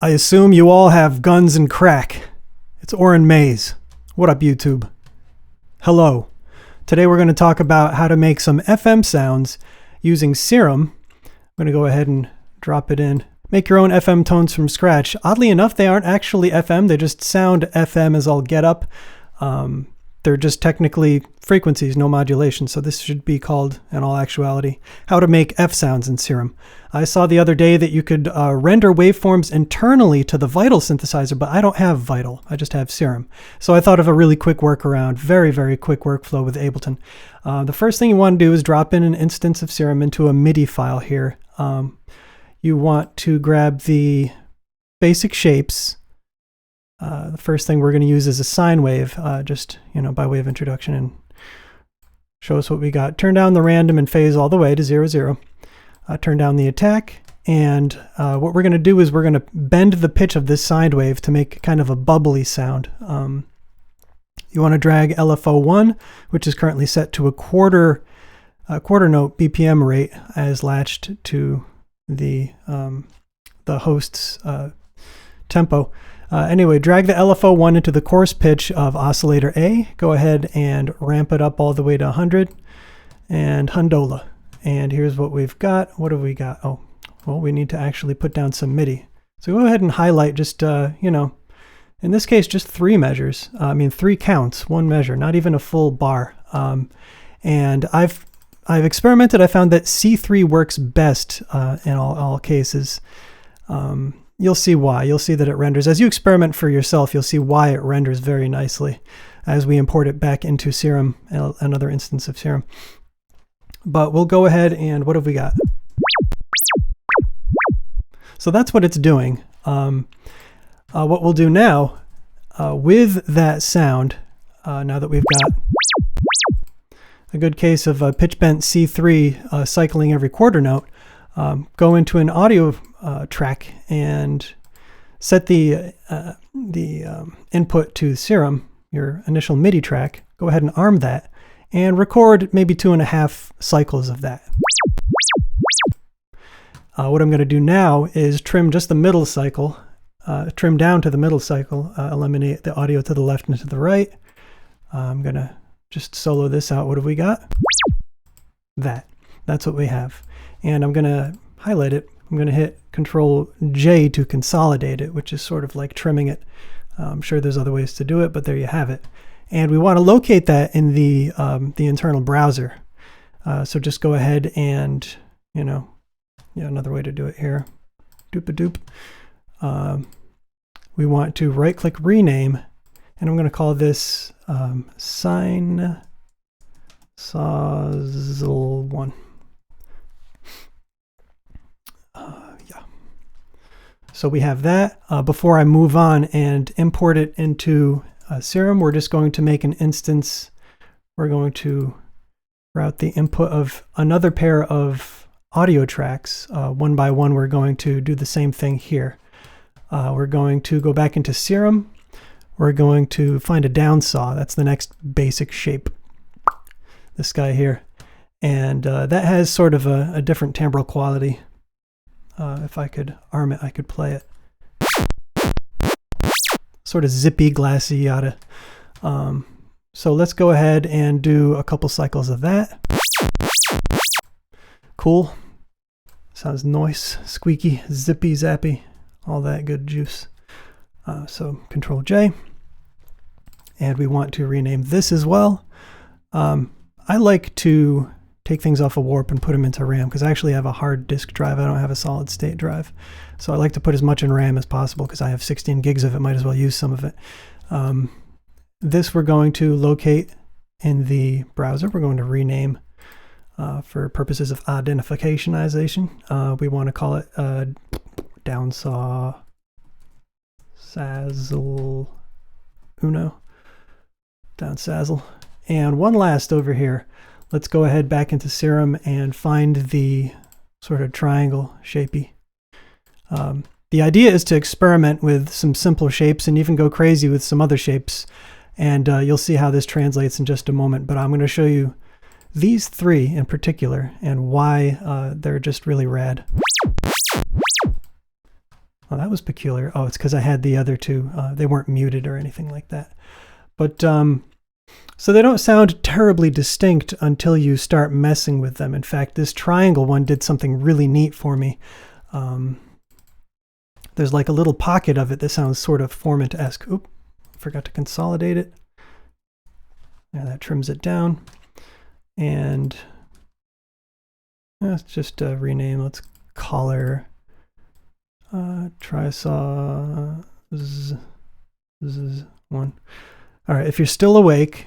I assume you all have guns and crack. It's Oren Mays. What up, YouTube? Hello. Today we're going to talk about how to make some FM sounds using Serum. I'm going to go ahead and drop it in. Make your own FM tones from scratch. Oddly enough, they aren't actually FM. They just sound FM as all get up. They're just technically frequencies, no modulation. So this should be called, in all actuality, how to make F sounds in Serum. I saw the other day that you could render waveforms internally to the Vital synthesizer, but I don't have Vital. I just have Serum. So I thought of a really quick workaround, very, very quick workflow with Ableton. The first thing you want to do is drop in an instance of Serum into a MIDI file here. You want to grab the basic shapes. The first thing we're going to use is a sine wave, just, by way of introduction, and show us what we got. Turn down the random and phase all the way to 0, 0. Turn down the attack, and what we're going to do is we're going to bend the pitch of this sine wave to make kind of a bubbly sound. You want to drag LFO1, which is currently set to a quarter note BPM rate as latched to the host's tempo. Anyway, drag the LFO1 into the coarse pitch of oscillator A. Go ahead and ramp it up all the way to 100 and Hundola. And here's what we've got. What have we got? Oh, well, we need to actually put down some MIDI. So go ahead and highlight just, in this case, just 3 measures. 3 counts, 1 measure, not even a full bar. And I've experimented. I found that C3 works best in all cases. You'll see why. You'll see that it renders. As you experiment for yourself, you'll see why it renders very nicely as we import it back into Serum, another instance of Serum. But we'll go ahead and what have we got? So that's what it's doing. What we'll do now with that sound, now that we've got a good case of pitch bent C3 cycling every quarter note, go into an audio track and set the input to Serum, your initial MIDI track. Go ahead and arm that and record maybe 2.5 cycles of that. What I'm going to do now is trim just the middle cycle, trim down to the middle cycle, eliminate the audio to the left and to the right. I'm going to just solo this out. What have we got? That's what we have. And I'm going to highlight it. I'm going to hit Control J to consolidate it, which is sort of like trimming it. I'm sure there's other ways to do it, but there you have it. And we want to locate that in the internal browser. So just go ahead and, another way to do it here. Doop-a-doop. We want to right-click Rename, and I'm going to call this Sine Sazzle 1. So we have that. Before I move on and import it into Serum, we're just going to make an instance. We're going to route the input of another pair of audio tracks. One by one, we're going to do the same thing here. We're going to go back into Serum. We're going to find a down saw. That's the next basic shape. This guy here. And that has sort of a different timbral quality. If I could arm it, I could play it. Sort of zippy, glassy, yada. So let's go ahead and do a couple cycles of that. Cool. Sounds nice, squeaky, zippy, zappy, all that good juice. So Control J. And we want to rename this as well. I like to take things off of Warp and put them into RAM because I actually have a hard disk drive. I don't have a solid state drive. So I like to put as much in RAM as possible because I have 16 gigs of it. Might as well use some of it. This we're going to locate in the browser. We're going to rename for purposes of identificationization. We want to call it Downsaw Sazzle Uno. Downsazzle. And one last over here. Let's go ahead back into Serum and find the sort of triangle shapey. The idea is to experiment with some simple shapes and even go crazy with some other shapes. And you'll see how this translates in just a moment. But I'm going to show you these 3 in particular and why they're just really rad. Oh, that was peculiar. Oh, it's because I had the other two. They weren't muted or anything like that. But so they don't sound terribly distinct until you start messing with them. In fact, this triangle one did something really neat for me. There's like a little pocket of it that sounds sort of Formant-esque. Oop, forgot to consolidate it. Now that trims it down. And let's just rename. Let's call her Trisaw one. All right, if you're still awake,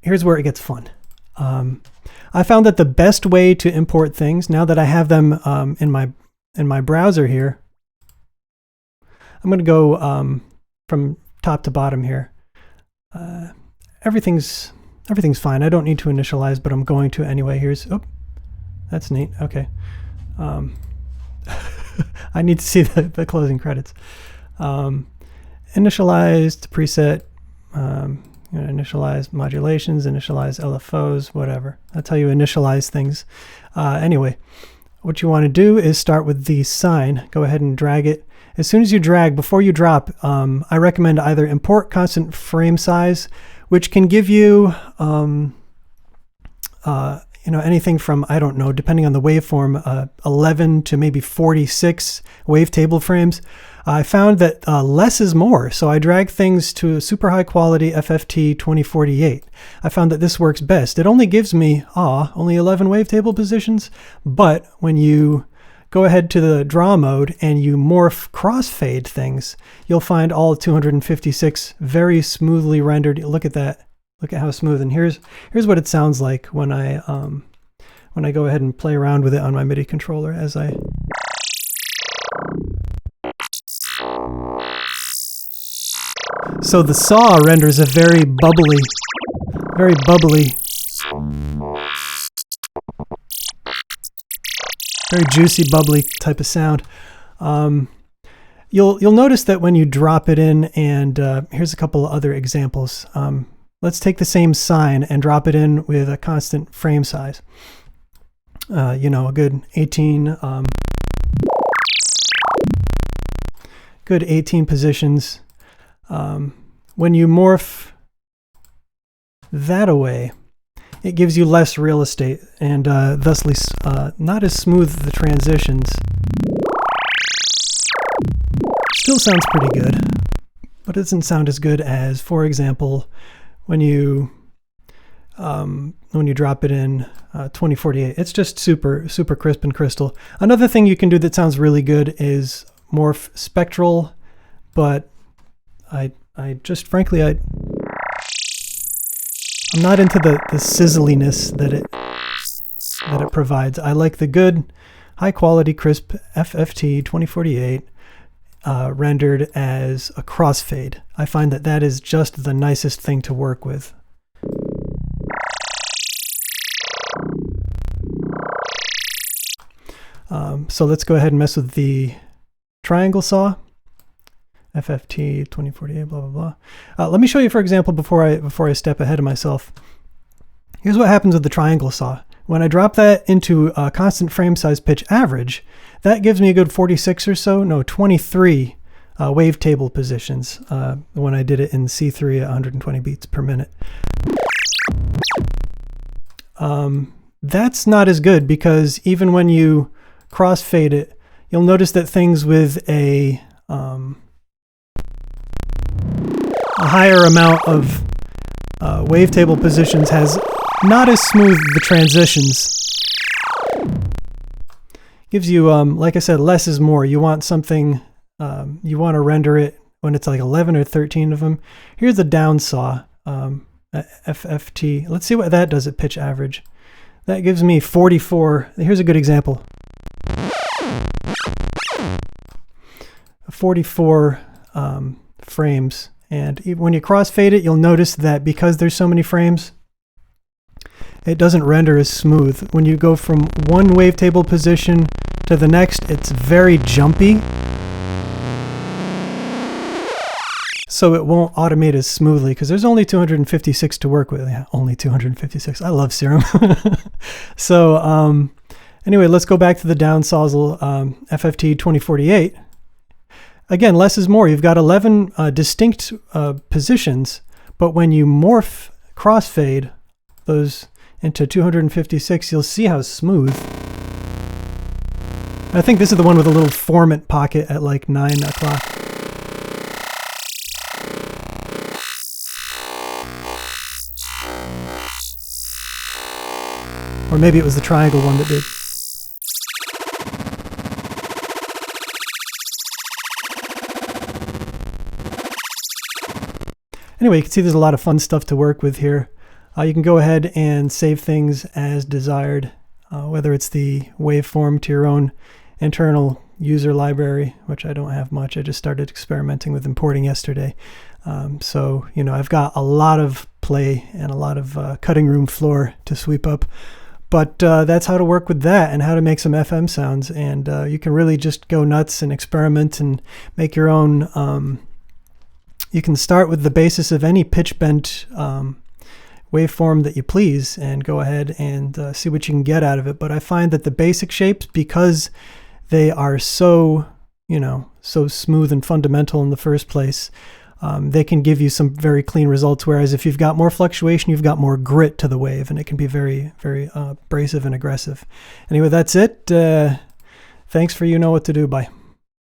here's where it gets fun. I found that the best way to import things, now that I have them in my browser here, I'm going to go from top to bottom here. Everything's fine. I don't need to initialize, but I'm going to anyway. Here's, oh, that's neat. Okay. I need to see the closing credits. Initialized preset, initialize modulations, initialize LFOs, whatever. That's how you initialize things. Anyway, what you want to do is start with the sine. Go ahead and drag it. As soon as you drag, before you drop, I recommend either import constant frame size, which can give you, anything from, I don't know, depending on the waveform, 11 to maybe 46 wavetable frames. I found that less is more, so I drag things to a super high quality FFT 2048. I found that this works best. It only gives me, only 11 wavetable positions, but when you go ahead to the draw mode and you morph crossfade things, you'll find all 256 very smoothly rendered. Look at that. Look at how smooth. And here's what it sounds like when I go ahead and play around with it on my MIDI controller as I. So the saw renders a very bubbly, very juicy, bubbly type of sound. You'll notice that when you drop it in, and here's a couple of other examples. Let's take the same sine and drop it in with a constant frame size. A good 18. Good 18 positions. When you morph that away, it gives you less real estate and thusly not as smooth the transitions. Still sounds pretty good, but it doesn't sound as good as, for example, when you drop it in 2048. It's just super crisp and crystal. Another thing you can do that sounds really good is morph spectral, but I just frankly I'm not into the sizzliness that it provides. I like the good high quality crisp FFT 2048 rendered as a crossfade. I find that is just the nicest thing to work with. So let's go ahead and mess with the triangle saw. FFT 2048, blah, blah, blah. Let me show you, for example, before I step ahead of myself. Here's what happens with the triangle saw. When I drop that into a constant frame size pitch average, that gives me a good 46 or so, no, 23 wavetable positions when I did it in C3 at 120 beats per minute. That's not as good because even when you crossfade it, you'll notice that things with a higher amount of wavetable positions has not as smooth the transitions. Gives you, like I said, less is more. You want something, you want to render it when it's like 11 or 13 of them. Here's a down saw, FFT. Let's see what that does at pitch average. That gives me 44. Here's a good example. 44 frames. And when you crossfade it, you'll notice that because there's so many frames, it doesn't render as smooth. When you go from one wavetable position to the next, it's very jumpy. So it won't automate as smoothly because there's only 256 to work with. Yeah, only 256. I love Serum. So Anyway, let's go back to the down Sawzall FFT 2048. Again, less is more. You've got 11 distinct positions, but when you morph crossfade those into 256, you'll see how smooth. I think this is the one with a little formant pocket at like 9 o'clock. Or maybe it was the triangle one that did. Anyway, you can see there's a lot of fun stuff to work with here. You can go ahead and save things as desired, whether it's the waveform to your own internal user library, which I don't have much. I just started experimenting with importing yesterday. So, you know, I've got a lot of play and a lot of cutting room floor to sweep up. But that's how to work with that and how to make some FM sounds. And you can really just go nuts and experiment and make your own. You can start with the basis of any pitch bent waveform that you please and go ahead and see what you can get out of it. But I find that the basic shapes, because they are so, you know, so smooth and fundamental in the first place, they can give you some very clean results. Whereas if you've got more fluctuation, you've got more grit to the wave, and it can be very, very abrasive and aggressive. Anyway, that's it. Thanks for you know what to do. Bye.